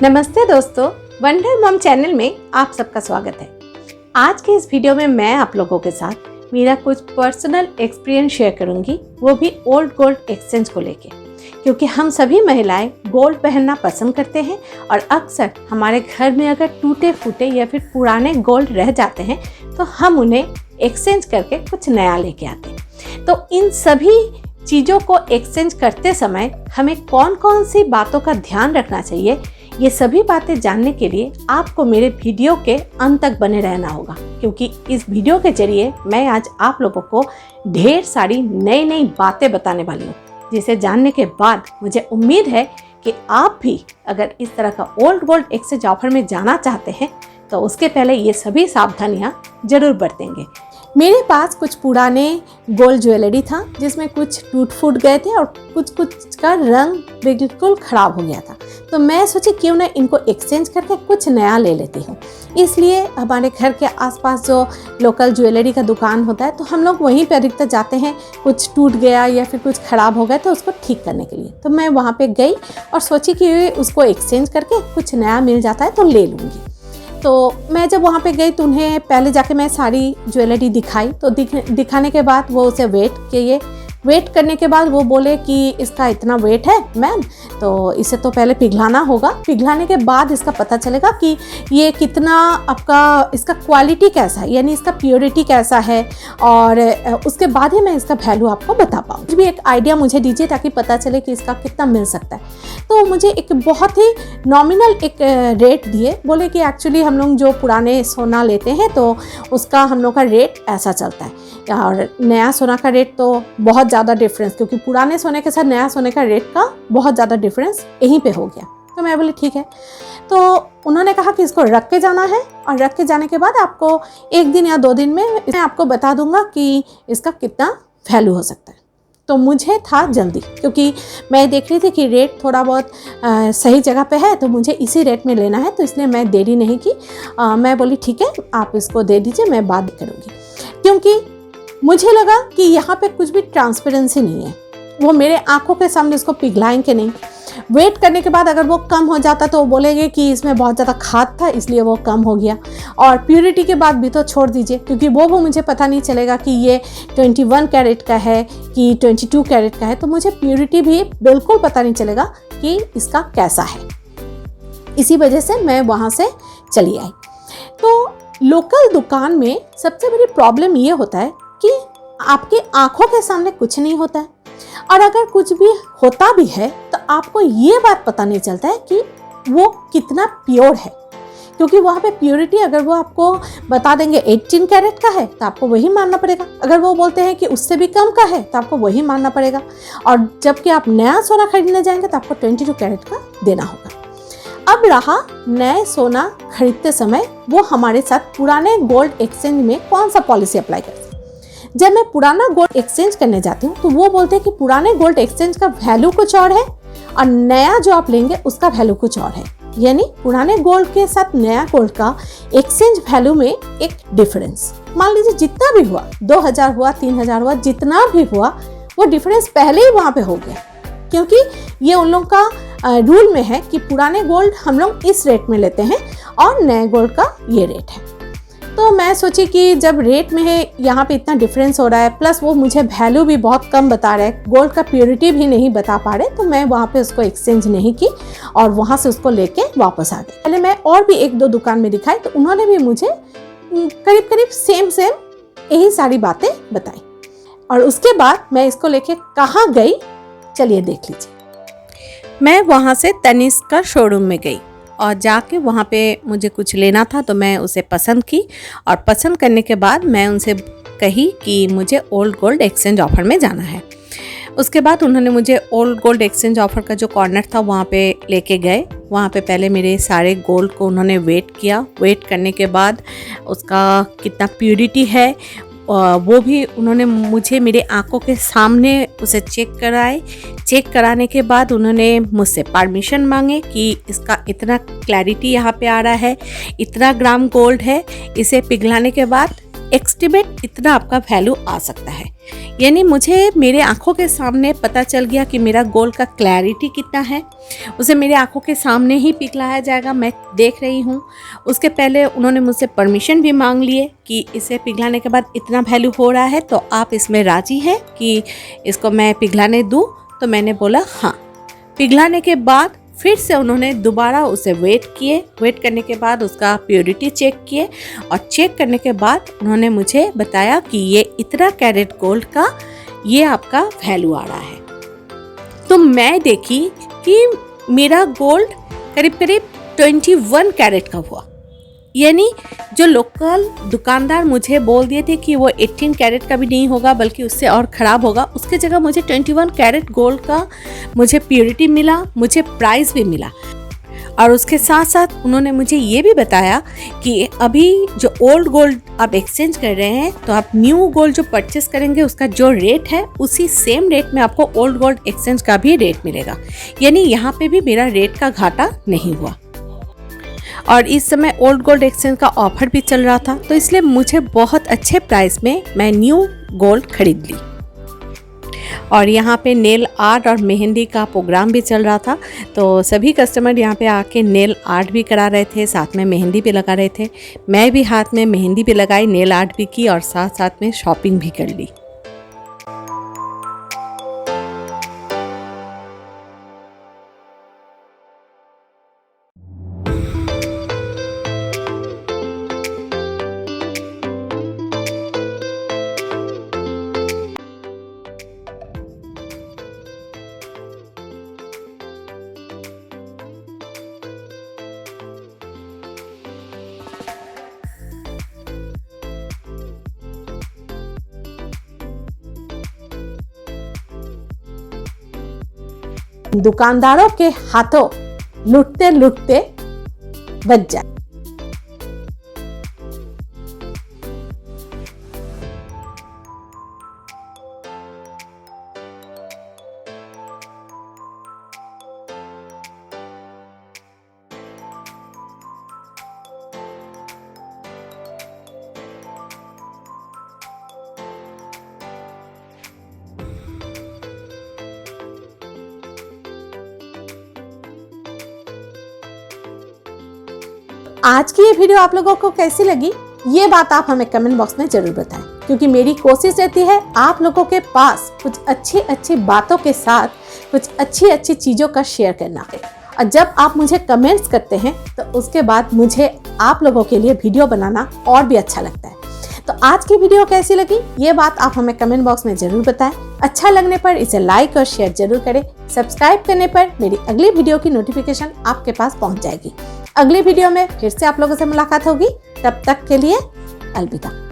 नमस्ते दोस्तों, wonder mom channel में आप सबका स्वागत है। आज के इस वीडियो में मैं आप लोगों के साथ मेरा कुछ पर्सनल एक्सपीरियंस शेयर करूंगी, वो भी ओल्ड गोल्ड एक्सचेंज को लेके, क्योंकि हम सभी महिलाएं गोल्ड पहनना पसंद करते हैं और अक्सर हमारे घर में अगर टूटे फूटे या फिर पुराने गोल्ड रह जाते हैं तो हम उन्हें एक्सचेंज करके कुछ नया लेके आते हैं। तो इन सभी चीज़ों को एक्सचेंज करते समय हमें कौन कौन सी बातों का ध्यान रखना चाहिए, ये सभी बातें जानने के लिए आपको मेरे वीडियो के अंत तक बने रहना होगा, क्योंकि इस वीडियो के जरिए मैं आज आप लोगों को ढेर सारी नई नई बातें बताने वाली हूँ, जिसे जानने के बाद मुझे उम्मीद है कि आप भी अगर इस तरह का ओल्ड गोल्ड एक्सचेंज ऑफर में जाना चाहते हैं तो उसके पहले ये सभी सावधानियाँ जरूर बरतेंगे। मेरे पास कुछ पुराने गोल्ड ज्वेलरी था जिसमें कुछ टूट फूट गए थे और कुछ का रंग बिल्कुल ख़राब हो गया था, तो मैं सोची क्यों ना इनको एक्सचेंज करके कुछ नया ले लेती हूँ। इसलिए हमारे घर के आसपास जो लोकल ज्वेलरी का दुकान होता है तो हम लोग वहीं पर अधिकतर जाते हैं। कुछ टूट गया या फिर कुछ ख़राब हो गया तो उसको ठीक करने के लिए, तो मैं वहाँ पर गई और सोची कि उसको एक्सचेंज करके कुछ नया मिल जाता है तो ले लूँगी। तो मैं जब वहाँ पे गई तो उन्हें पहले जाके मैं सारी ज्वेलरी दिखाई, तो दिखाने के बाद वो उसे वेट करने के बाद वो बोले कि इसका इतना वेट है मैम, तो इसे तो पहले पिघलाना होगा, पिघलाने के बाद इसका पता चलेगा कि ये कितना आपका, इसका क्वालिटी कैसा है, यानी इसका प्योरिटी कैसा है, और उसके बाद ही मैं इसका वैल्यू आपको बता पाऊँ। कुछ भी एक आइडिया मुझे दीजिए ताकि पता चले कि इसका कितना मिल सकता है। तो मुझे एक बहुत ही नॉमिनल एक रेट दिए, बोले कि एक्चुअली हम लोग जो पुराने सोना लेते हैं तो उसका हम लोग का रेट ऐसा चलता है, और नया सोना का रेट तो बहुत ज़्यादा डिफरेंस, क्योंकि पुराने सोने के साथ नया सोने का रेट का बहुत ज़्यादा डिफरेंस यहीं पे हो गया। तो मैं बोली ठीक है। तो उन्होंने कहा कि इसको रख के जाना है, और रख के जाने के बाद आपको 1 दिन या 2 दिन में मैं आपको बता दूंगा कि इसका कितना वैल्यू हो सकता है। तो मुझे था जल्दी, क्योंकि मैं देख रही थी कि रेट थोड़ा बहुत सही जगह पे है, तो मुझे इसी रेट में लेना है, तो इसलिए मैं देरी नहीं की। मैं बोली ठीक है, आप इसको दे दीजिए, मैं बात करूँगी। क्योंकि मुझे लगा कि यहाँ पे कुछ भी ट्रांसपेरेंसी नहीं है, वो मेरे आंखों के सामने इसको पिघलाएंगे नहीं। वेट करने के बाद अगर वो कम हो जाता तो वो बोलेंगे कि इसमें बहुत ज़्यादा खाद था इसलिए वो कम हो गया, और प्योरिटी के बाद भी तो छोड़ दीजिए, क्योंकि वो मुझे पता नहीं चलेगा कि ये 21 कैरेट का है कि 22 कैरेट का है, तो मुझे प्योरिटी भी बिल्कुल पता नहीं चलेगा कि इसका कैसा है। इसी वजह से मैं वहाँ से चली आई। तो लोकल दुकान में सबसे बड़ी प्रॉब्लम ये होता है कि आपकी आंखों के सामने कुछ नहीं होता है, और अगर कुछ भी होता भी है तो आपको ये बात पता नहीं चलता है कि वो कितना प्योर है, क्योंकि वहाँ पे प्योरिटी अगर वो आपको बता देंगे 18 कैरेट का है तो आपको वही मानना पड़ेगा, अगर वो बोलते हैं कि उससे भी कम का है तो आपको वही मानना पड़ेगा, और जबकि आप नया सोना खरीदने जाएंगे तो आपको 22 कैरेट का देना होगा। अब रहा नए सोना खरीदते समय वो हमारे साथ पुराने गोल्ड एक्सचेंज में कौन सा पॉलिसी अप्लाई करते हैं। जब मैं पुराना गोल्ड एक्सचेंज करने जाती हूँ तो वो बोलते हैं कि पुराने गोल्ड एक्सचेंज का वैल्यू कुछ और है और नया जो आप लेंगे उसका वैल्यू कुछ और है, यानी पुराने गोल्ड के साथ नया गोल्ड का एक्सचेंज वैल्यू में एक डिफरेंस। मान लीजिए जितना भी हुआ, 2000 हुआ, 3000 हुआ, जितना भी हुआ वो डिफरेंस पहले ही वहाँ पे हो गया, क्योंकि ये उन लोगों का रूल में है कि पुराने गोल्ड हम लोग इस रेट में लेते हैं और नए गोल्ड का ये रेट है। तो मैं सोची कि जब रेट में है यहाँ पे इतना डिफरेंस हो रहा है, प्लस वो मुझे वैल्यू भी बहुत कम बता रहा है, गोल्ड का प्योरिटी भी नहीं बता पा रहे, तो मैं वहाँ पे उसको एक्सचेंज नहीं की और वहाँ से उसको लेके वापस आ गई। पहले मैं और भी 1-2 दुकान में दिखाई तो उन्होंने भी मुझे करीब करीब सेम यही सारी बातें बताई, और उसके बाद मैं इसको लेके कहाँ गई चलिए देख लीजिए। मैं वहाँ से तनिष्क का शोरूम में गई और जाके वहाँ पे मुझे कुछ लेना था, तो मैं उसे पसंद की, और पसंद करने के बाद मैं उनसे कही कि मुझे ओल्ड गोल्ड एक्सचेंज ऑफ़र में जाना है। उसके बाद उन्होंने मुझे ओल्ड गोल्ड एक्सचेंज ऑफ़र का जो कॉर्नर था वहाँ पे लेके गए। वहाँ पे पहले मेरे सारे गोल्ड को उन्होंने वेट किया, वेट करने के बाद उसका कितना प्योरिटी है वो भी उन्होंने मुझे मेरे आंखों के सामने उसे चेक कराने के बाद उन्होंने मुझसे परमिशन मांगे कि इसका इतना क्लैरिटी यहाँ पे आ रहा है, इतना ग्राम गोल्ड है, इसे पिघलाने के बाद एस्टिमेट इतना आपका वैल्यू आ सकता है। यानी मुझे मेरे आंखों के सामने पता चल गया कि मेरा गोल्ड का क्लैरिटी कितना है। उसे मेरे आंखों के सामने ही पिघलाया जाएगा, मैं देख रही हूँ। उसके पहले उन्होंने मुझसे परमिशन भी मांग लिए कि इसे पिघलाने के बाद इतना वैल्यू हो रहा है, तो आप इसमें राज़ी हैं कि इसको मैं पिघलाने दूँ? तो मैंने बोला हाँ। पिघलाने के बाद फिर से उन्होंने दोबारा उसे वेट करने के बाद उसका प्योरिटी चेक किए, और चेक करने के बाद उन्होंने मुझे बताया कि ये इतना कैरेट गोल्ड का ये आपका वैल्यू आ रहा है। तो मैं देखी कि मेरा गोल्ड करीब करीब 21 कैरेट का हुआ। यानी जो लोकल दुकानदार मुझे बोल दिए थे कि वो 18 कैरेट का भी नहीं होगा बल्कि उससे और ख़राब होगा, उसके जगह मुझे 21 कैरेट गोल्ड का मुझे प्योरिटी मिला, मुझे प्राइस भी मिला। और उसके साथ साथ उन्होंने मुझे ये भी बताया कि अभी जो ओल्ड गोल्ड आप एक्सचेंज कर रहे हैं, तो आप न्यू गोल्ड जो परचेस करेंगे उसका जो रेट है उसी सेम रेट में आपको ओल्ड गोल्ड एक्सचेंज का भी रेट मिलेगा। यानी यहाँ पे भी मेरा रेट का घाटा नहीं हुआ। और इस समय ओल्ड गोल्ड एक्सचेंज का ऑफर भी चल रहा था, तो इसलिए मुझे बहुत अच्छे प्राइस में मैं न्यू गोल्ड खरीद ली। और यहाँ पे नेल आर्ट और मेहंदी का प्रोग्राम भी चल रहा था, तो सभी कस्टमर यहाँ पे आके नेल आर्ट भी करा रहे थे, साथ में मेहंदी भी लगा रहे थे। मैं भी हाथ में मेहंदी भी लगाई, नेल आर्ट भी की और साथ साथ में शॉपिंग भी कर ली। दुकानदारों के हाथों लुटते लुटते बच जाए। आज की ये वीडियो आप लोगों को कैसी लगी, ये बात आप हमें कमेंट बॉक्स में जरूर बताएं, क्योंकि मेरी कोशिश रहती है आप लोगों के पास कुछ अच्छी अच्छी बातों के साथ कुछ अच्छी अच्छी चीज़ों का शेयर करना है। और जब आप मुझे कमेंट्स करते हैं तो उसके बाद मुझे आप लोगों के लिए वीडियो बनाना और भी अच्छा लगता है। तो आज की वीडियो कैसी लगी, ये बात आप हमें कमेंट बॉक्स में जरूर बताएं। अच्छा लगने पर इसे लाइक और शेयर जरूर करें। सब्सक्राइब करने पर मेरी अगली वीडियो की नोटिफिकेशन आपके पास पहुंच जाएगी। अगली वीडियो में फिर से आप लोगों से मुलाकात होगी। तब तक के लिए अलविदा।